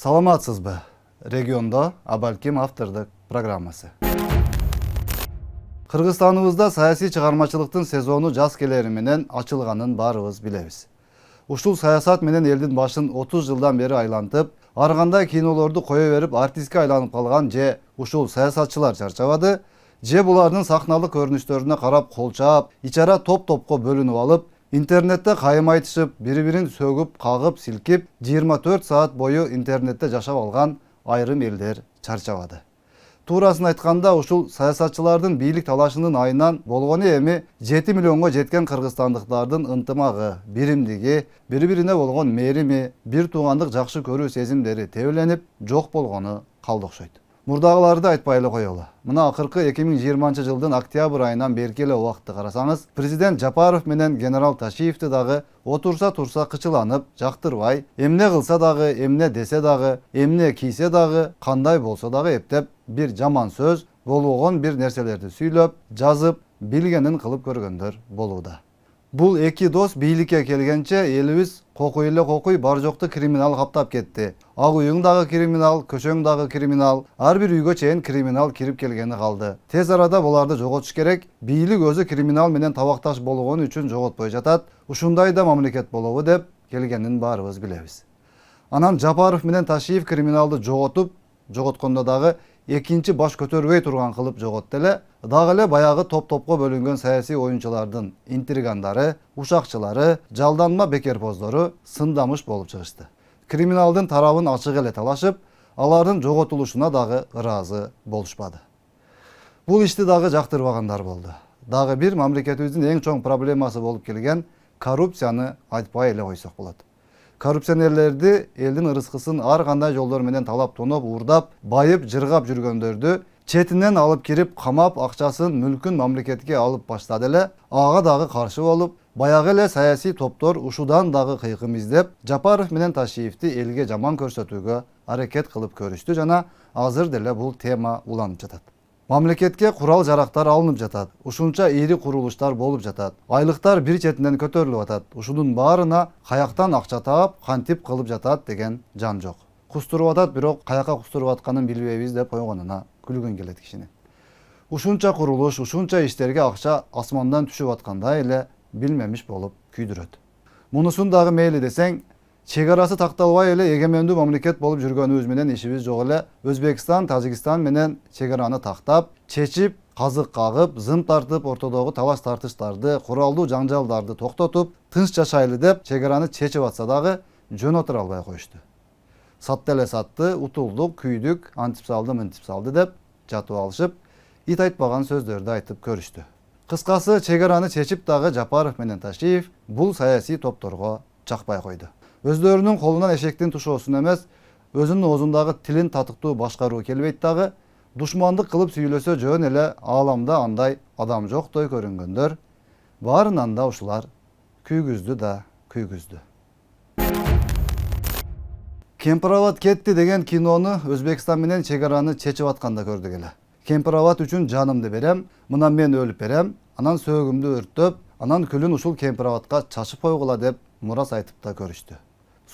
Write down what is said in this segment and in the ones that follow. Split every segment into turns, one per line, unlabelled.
Саламатсызбы? Регионда Абалким автордук программасы. Кыргызстаныбызда саясий чыгармачылыктын сезону жаз келери менен ачылганын баарыбыз билебиз. Ушул саясат менен элдин башын 30 жылдан бери айлантып, ар кандай кинолорду кое берип артистке айланып калган же ушул саясатчылар чарчабады, же булардын сахналык көрүнүштөрүнө карап колчаап, ичара топ-топко бөлүнүп алып, интернетте кайым айтышып, бири-бирин сөгүп, кагып, силкип, 24 саат бою интернетте жашап алган айрым элдер чарчабады. Туурасын айтканда, ушул саясатчылардын бийлик талашынын айынан болгону эми 7 миллионго жеткен кыргызстандыктардын ынтымагы, биримдиги, бири-бирине болгон мээрими, бир туугандык жакшы көрүү сезимдери тебеленип, жок болгону калды окшойт. Мурдагыларды айтпай эле коелу. Мына акыркы 2020 жылдын октябрь айынан берки эле убакытты карасаңыз, президент Жапаров менен генерал Ташиевди дагы отурса кычыланып, жактырбай, эмне кылса дагы, эмне десе дагы, эмне кийсе дагы, кандай болсо дагы эптеп, бир жаман сөз, болбогон бир нерселерди сүйлөп, жазып, билгенин кылып көргөндөр болууда. Бул эки дос бийликке келгенче элибиз кокуй эле кокуй бар жокту криминал каптап кетти. Ак үйүң дагы криминал, көчөң дагы криминал, ар бир үйгө чейин криминал кирип келгени калды. Тез арада буларды жоготуш керек. Бийлик өзү криминал менен табакташ болгону үчүн жоготпой жатат. Ушундай да мамлекет болобу деп келгенин баарыбыз билебиз. Анан Жапаров менен Ташиев криминалды жоготкондо дагы экинчи баш көтөрбөй турган кылып жоготду эле, дагы эле баягы топ-топко бөлүнгөн саясий оюнчулардын интригандары, ушакчылары, жалданма бекерпоздору сындамыш болуп чыгышты. Криминалдын тарабын ачык эле талашып, алардын жоготулушуна дагы ыраазы болушпады. Бул ишти дагы жактырбагандар болду. Дагы бир мамлекетибиздин эң чоң проблемасы болуп келген коррупцияны айтпай эле койсок болот. Коррупционерлерди, элдин ырыскысын ар кандай жолдор менен талап тоноп, уурдап, байып, жыргап жүргөндөрдү четинен алып кирип, камап, акчасын, мүлкүн мамлекетке алып баштады эле, ага дагы каршы болуп, баягы эле саясий топтор ушудан дагы кыйкым издеп, Жапаров менен Ташиевди элге жаман көрсөтүүгө аракет кылып көрүштү жана азыр деле бул тема уланып жатат. Мамлекетке курал жарактар алынып жатат. Ушунча ири курулуштар болуп жатат. Айлыктар бир четинен көтөрүлүп атат. Ушунун баарына каяктан акча таап, кантип кылып жатат деген жан жок. Кустуруп атат, бирок каяка кустуруп атканын билбейбиз деп койгонуна күлгүн келет кишинин. Ушунча курулуш, ушунча иштерге акча асмандан түшүп аткандай эле билмемиш болуп күйдүрөт. Мунусун дагы мейли десең, чек арасы такталбай эле эгемендүү мамлекет болуп жүргөнүбүз менен ишибиз жок эле. Өзбекстан, Тажикстан менен чек араны тактап, чечип, казык кагып, зым тартып, ортодогу талаш тартыштарды, куралдуу жаңжалдарды токтотуп, тынч жашайлы деп чек араны чечип атса дагы жөн отура албай коюшту. Сатты эле сатты, утулдук, күйдүк, антип салды деп жатып алышып, ит айтпаган сөздөрдү айтып көрүштү. Кыскасы, чек араны чечип дагы Жапаров менен Ташиев бул саясий топторго чакпай койду. Өздөрүнүн колунан эшектин тушоосун эмес, өзүнүн оозундагы тилин татыктуу башкаруу келбейт дагы, душмандык кылып сүйлөсө жөн эле ааламда андай адам жоктой көрүнгөндөр, баарынан да ушулар күйгүздү да күйгүздү. Кемпирабад кетти деген кинону Өзбекстан менен чек араны чечип атканда көрдүк эле. Кемпирабад үчүн жанымды берем, мына мен өлүп берем, анан сөөгүмдү өрттөп, анан күлүн ушул Кемпирабадка чачып койгула деп мурас айтып да көрүштү.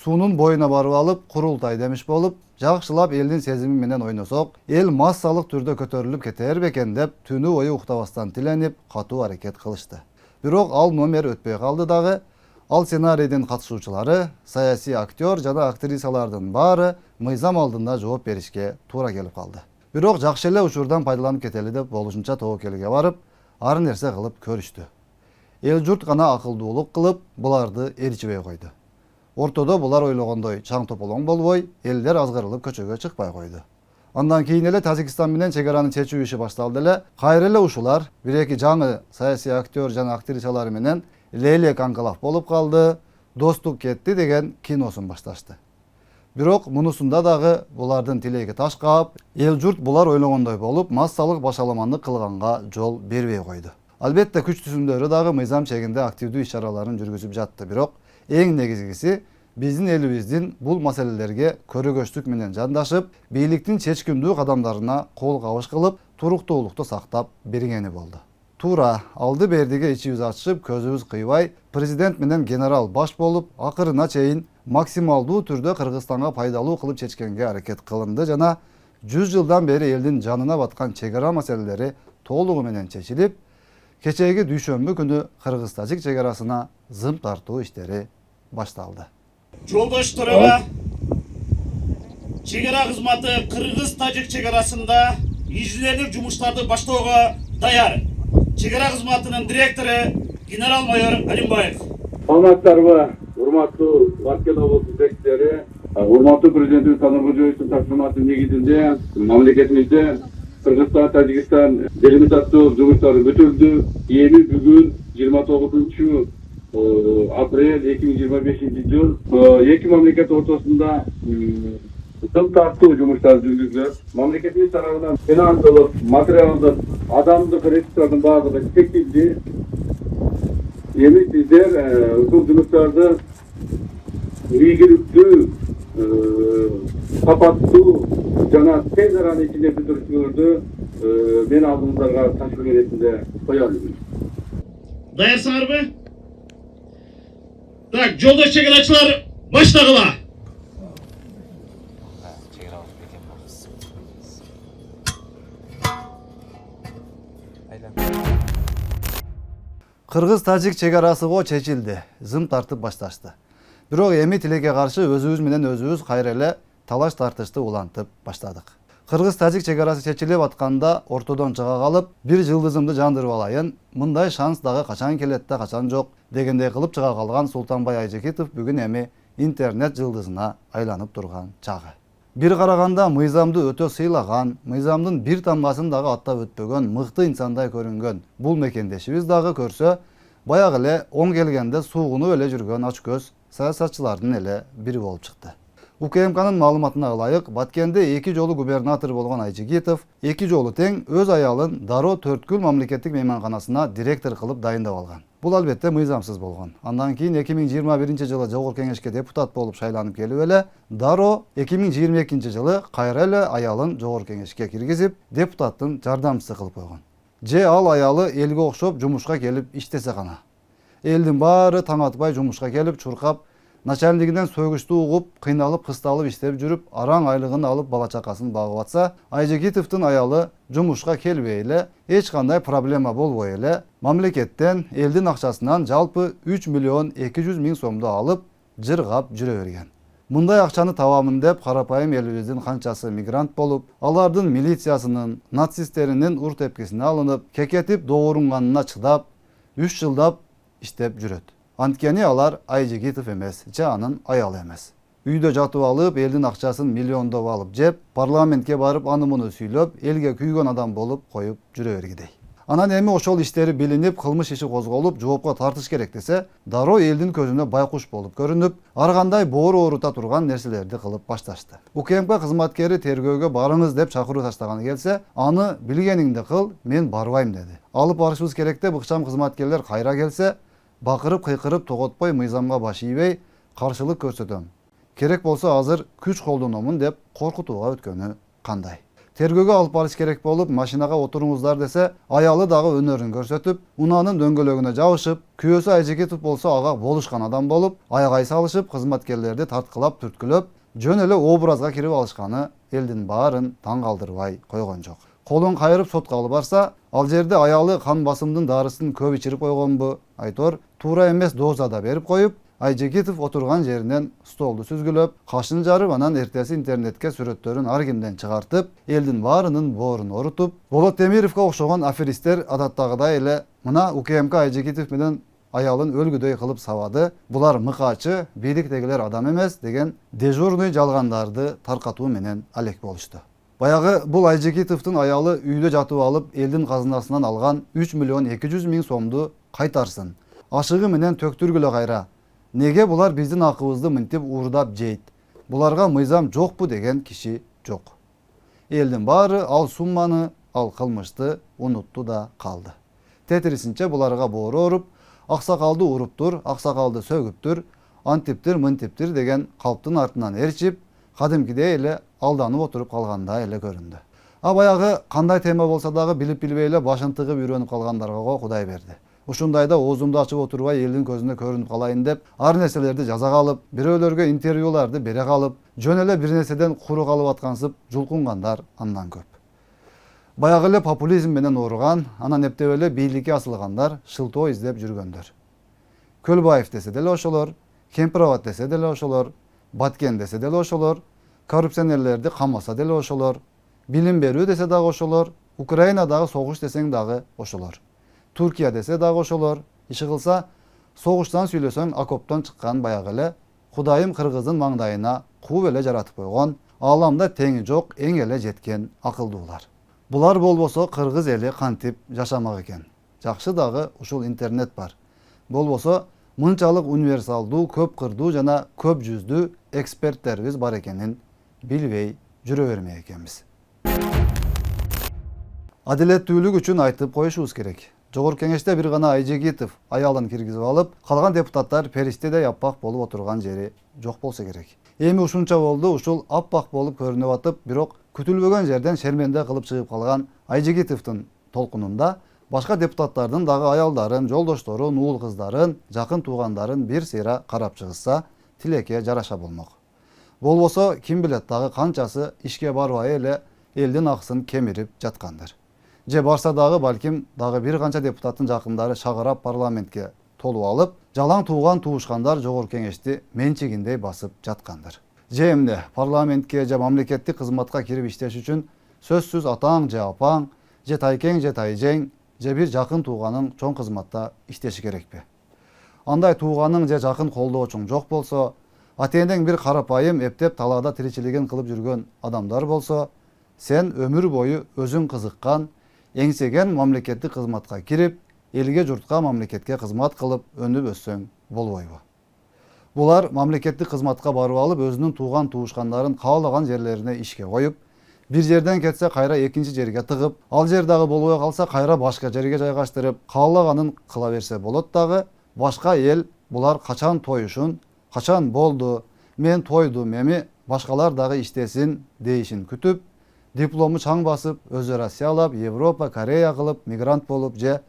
Суунун боюна барып алып, курултай демиш болуп, жакшылап элдин сезими менен ойносок, эл массалык түрдө көтөрүлүп кетер бекен деп түнү бою уктабастан тиленип, катуу аракет кылышты. Бирок ал номер өтпөй калды дагы. Ал сценарийдин катышуучулары, саясий актер жана актрисалардын баары мыйзам алдында жооп беришке туура келип калды. Бирок жакшы эле учурдан пайдаланып кетели деп болушунча тобокелге барып, ар нерсе кылып көрүштү. Эл журт гана акылдуулук кылып, буларды ээрчибей койду. Ортодо булар ойлогондой чаң тополоң болбой, элдер азгырылып көчөгө чыкпай койду. Андан кийин эле Тажикстан менен чек араны чечүү иши башталды эле. Кайра эле ушулар бир-эки жаңы саясий актер жана актрисалар менен лейлек аңкалак болуп калды, достук кетти деген киносун башташты. Бирок мунусунда дагы булардын тилеги таш каап, эл журт булар ойлогондой болуп, массалык башаламандык кылганга жол бербей койду. Албетте күч түзүмдөрү дагы мыйзам чегинде активдүү иш-чараларын жүргүзүп жатты, бирок эң негизгиси биздин элибиздин бул маселелерге көрөгөчтүк менен жандашып, бийликтин чечкиндүү кадамдарына кол кабыш кылып, туруктуулукту сактап бергени болду. Туура алды бердиге ичибиз ачышып, көзүбүз кыйбай, президент менен генерал баш болуп, акырына чейин максималдуу түрдө Кыргызстанга пайдалуу кылып чечкенге аракет кылынды жана 100 жылдан бери элдин жанына баткан чек ара маселелери толугу менен чечилип, кечээги дүйшөмбү күнү кыргыз-тажик чек арасына зым тартуу иштери башталды.
Жолдоштарга чек ара кызматы кыргыз-тажик чек арасында инженерлик жумуштарды баштоого даяр. Чек ара кызматынын директору генерал-майор Алимбаев.
Саламатсыздарбы, урматтуу Баткен облусу жетекчилери, урматтуу президентибиз Садыр Кожоевдун тапшырмасы негизинде мамлекетибизде Кыргызстан, Тажикстан делимитациялоо жумуштары бүтүлдү. Эми бүгүн 29 апрель 2025 жыл эки мамлекет ортосунда зым тартуу жумуштар жүргүзүлөт. Мамлекетибиз тарабынан финансылык, материалдык, адамдык ресурстардын баардыгы чектелди. Эми сиздер ушул жумуштарды ийгиликтүү, сапаттуу жана тез арада ичинде бүтүрүшүңөрдү мен алдыңыздарга тапшырма иретинде коём.
Даярсыңарбы? Так, жолдош чек арачылар баштагыла.
Кыргыз-тажик чек арасы чечилди, зым тартып башташты. Бирок эми тилекке каршы өзүбүз менен өзүбүз кайра эле талаш тартышты улантып баштадык. Кыргыз-тажик чек арасы чечилип атканда ортодон чыга калып, бир жылдызымды жандырып алайын, мындай шанс дагы качан келет да качан жок дегендей кылып чыга калган Султанбай Айжекитов бүгүн эми интернет жылдызына айланып турган чагы. Бир караганда мыйзамды өтө сыйлаган, мыйзамдын бир тамгасын дагы аттап өтпөгөн мыкты инсандай көрүнгөн бул мекендешибиз дагы көрсө, баягы эле оң келгенде суугунуп эле жүргөн ачкөз саясатчылардын эле бири болуп чыкты. УКМКнын маалыматына ылайык, Баткенде 2 жолу губернатор болгон Айжекитов 2 жолу тең өз аялын Даро Төрткүл мамлекеттик мейманканасына директор кылып дайындап алган. Бул албетте мыйзамсыз болгон. Андан кийин 2021 жылы Жогорку Кеңешке депутат болуп шайланып келип эле, Даро 2022 жылы кайра эле аялын Жогорку Кеңешке киргизип, депутаттын жардамчысы кылып койгон. Же ал аялы элге окшоп жумушка келип иштесе гана. Элдин баары таң атпай жумушка келип чуркап, начальнигинен сөгүштү угуп, кыйналып, кысталып иштеп жүрүп, араң айлыгын алып бала чакасын багып атса, Айжекитовдун аялы жумушка келбей эле, эч кандай проблема болбой эле, мамлекеттен элдин акчасынан жалпы 3 миллион 200 миң сомду алып, жыргап жүрө берген. Мындай акчаны табамын деп карапайым элибиздин канчасы мигрант болуп, алардын милициясынын, нацисттеринин ур тепкисине алынып, кекетип доорунганына чыдап, 3 жылдап иштеп жүрөт. Анткени алар Айжекитов эмес, же анын аялы эмес. Үйдө жатып алып, элдин акчасын миллиондоп алып жеп, парламентке барып аны муну сүйлөп, элге күйгөн адам болуп коюп жүрө бергидей. Анан эми ошол иштери билинип, кылмыш иши козголуп, жоопко тартыш керек десе, Даро элдин көзүнө байкуш болуп көрүнүп, ар кандай боору оорута турган нерселерди кылып башташты. УКМК кызматкери тергөөгө барыңыз деп чакыруу таштаганы келсе, аны билгениңди кыл, мен барбайм деди. Алып барышыбыз керек деп ыкчам кызматкерлер кайра келсе, бакырып кыйкырып тоготпой мыйзамга баш ийбей каршылык көрсөтөм. Керек болсо азыр күч колдономун деп коркутууга өткөнү кандай? Тергөөгө алып барыш керек болуп, машинага отуруңуздар десе, аялы дагы өнөрүн көрсөтүп, унаанын дөңгөлөгүнө жабышып, күйөөсү Айжекитов болсо ага болушкан адам болуп, аягай салышып, кызматкерлерди тарткылап, түрткүлөп, жөн эле образга кирип алышканы элдин баарын таң калтырбай койгон жок. Колун кайрып сотко алып барса, ал жерде аялы кан басымдын дарысын көп ичирип койгонбу, айтор туура эмес дозада берип коюп, Айжекитов отурган жеринен столду сүзгүлөп, кашын жарып, анан эртеси интернетке сүрөттөрүн ар кимден чыгартып, элдин баарынын боорун орутуп, Болот Темировго окшогон аферистер адаттагыдай эле мына УКМК Айжекитов менен аялын өлгүдөй кылып сабады, булар мыкаачы, бийликтегилер адам эмес деген дежурный жалгандарды таркатуу менен алек болушту. Баягы бул Айжекитовдун аялы үйдө жатып алып, элдин казынасынан алган 3 миллион 200 миң сомду кайтарсын. Ашыгы менен төктүргүлө кайра. Неге булар биздин акыбызды мынтип уурдап жейт? Буларга мыйзам жокпу деген киши жок. Элдин баары ал сумманы, ал кылмышты унутту да калды. Тетирисинче буларга боору оруп, аксакалды уруптур, аксакалды сөгүптүр, антиптир, мынтиптир деген калптын артынан эрчип, кадимкидей эле алданып отуруп калгандай эле көрүндү. Баягы кандай тема болсо дагы билип билбей эле башын тыгып үйрөнүп калгандарга Кудай берди. Ушундайда оозумду ачып отурбай элдин көзүнө көрүнүп калайын деп ар нерселерди жаза калып, бирөөлөргө интервьюларды бере калып, жөн эле бир нерседен куру калып аткансып жулкунгандар андан көп. Баягы эле популизм менен ооруган, анан эптеп эле бийликке асылгандар шылтоо издеп жүргөндөр. Көлбаев десе деле ошолор, Кемпироват десе деле ошолор, Баткен десе деле ошолор, коррупционерлерди камаса деле ошолор, билим берүү десе дагы ошолор, Украинадагы согуш десең дагы ошолор. Туркия десе дагы ошолор. Иши кылса, согуштан сүйлөсөң окоптон чыккан баягы эле Кудайым кыргыздын маңдайына кууп эле жаратып койгон, ааламда теңи жок эң эле жеткен акылдуулар. Булар болбосо кыргыз эли кантип жашамак экен. Жакшы дагы ушул интернет бар. Болбосо мынчалык универсалдуу, көп кырдуу жана көп жүздүү эксперттерибиз бар экенин билбей жүрө бермек экенбиз. Адилеттүүлүк үчүн айтып коюшубуз керек. Жогорку кеңеште бир гана Айжегитов аялын киргизип алып, калган депутаттар периштедей аппак болуп отурган жери жок болсо керек. Эми ушунча болду, ушул аппак болуп көрүнүп атып, бирок күтүлбөгөн жерден шерменде кылып чыгып калган Айжегитовдун толкунунда башка депутаттардын дагы аялдарын, жолдошторун, уул кыздарын, жакын туугандарын бир сыйра карап чыгышса, тилекке жараша болмок. Болбосо, ким билет, дагы канчасы ишке барбай эле элдин акысын кемирип жаткандыр. Же барса дагы балким дагы бир канча депутаттын жакындары шагырап парламентке толуп алып, жалаң тууган туушкандар жогорку кеңешти менчигиндей басып жаткандыр. Же эмне парламентке же мамлекеттик кызматка кирип иштеш үчүн сөзсүз атаң же апаң, же тайкең же тайжең, же бир жакын тууганың чоң кызматта иштеши керекпи? Андай тууганың же жакын колдоочуң жок болсо, атеңдең бир карапайым эптеп талаада тиричилигин кылып жүргөн адамдар болсо, сен өмүр бою өзүң кызыккан, эңсеген мамлекеттик кызматка кирип, элге журтка мамлекетке кызмат кылып өнүп өссөң болбойбу? Булар мамлекеттик кызматка барып алып, өзүнүн тууган туушкандарын каалаган жерлерине ишке коюп, бир жерден кетсе кайра экинчи жерге тыгып, ал жер дагы болбой калса кайра башка жерге жайгаштырып, каалаганын кыла берсе болот дагы, башка эл булар качан тоюшун, качан болду, мен тойдум, эми башкалар дагы иштесин дейишин күтүп, диплому чаң басып, өзү Россиялап, Европа, Корея кылып, мигрант болуп же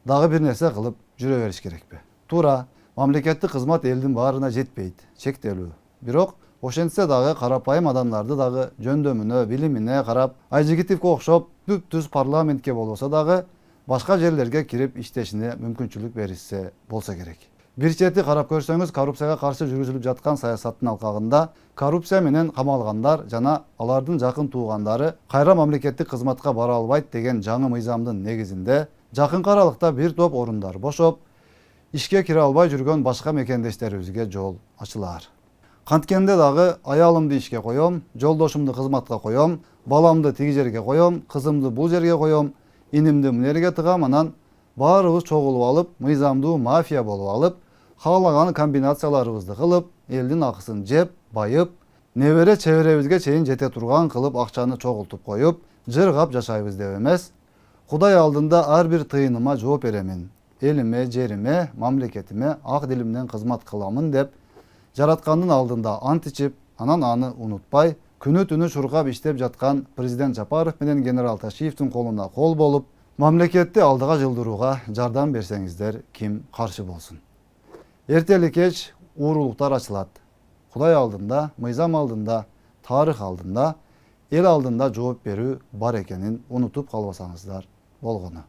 дагы бир нерсе кылып жүрө бериш керекпи? Туура, мамлекеттик кызмат элдин баарына жетпейт, чектелүү. Бирок ошентсе дагы карапайым адамдарды дагы жөндөмүнө, билимине карап, Айжегитовго окшоп түп-түз парламентке болбосо дагы башка жерлерге кирип иштешине мүмкүнчүлүк беришсе болсо керек. Бир чети карап көрсөңүз, коррупцияга каршы жүргүзүлүп жаткан саясаттын алкагында коррупция менен камалгандар жана алардын жакын туугандары кайра мамлекеттик кызматка бара албайт деген жаңы мыйзамдын негизинде жакынкы аралыкта бир топ орундар бошоп, ишке кире албай жүргөн башка мекендештерибизге жол ачылар. Канткенде дагы аялымды ишке коем, жолдошумду кызматка коем, баламды тиги жерге коем, кызымды бул жерге коем, инимди мына жерге тыгам, анан баарыбыз чогулуп алып, мыйзамдуу мафия болуп алып, каалаган комбинацияларыбызды кылып, элдин акысын жеп, байып, небере чеберебизге чейин жете турган кылып акчаны чогултуп коюп, жыргап жашайбыз деп эмес, Кудай алдында ар бир тыйыныма жооп беремин, элиме, жериме, мамлекетиме ак дилимден кызмат кыламын деп жараткандын алдында ант ичип, анан аны унутпай, күнү түнү чуркап иштеп жаткан президент Жапаров менен генерал Ташиевдин колуна кол болуп, мамлекетти алдыга жылдырууга жардам берсеңиздер ким каршы болсун? Эртели кеч уурулуктар ачылат. Кудай алдында, мыйзам алдында, тарых алдында, эл алдында жооп берүү бар экенин унутуп калбасаңыздар болгону.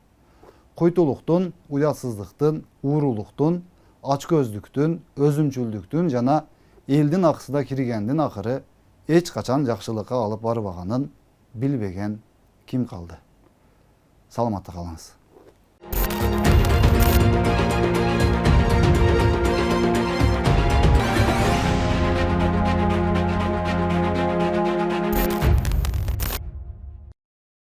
Куйтулуктун, уятсыздыктын, уурулуктун, ачкөздүктүн, өзүмчүлдүктүн жана элдин акысына киргендин акыры эч качан жакшылыкка алып барбаганын билбеген ким калды? Саламатта калыңыз.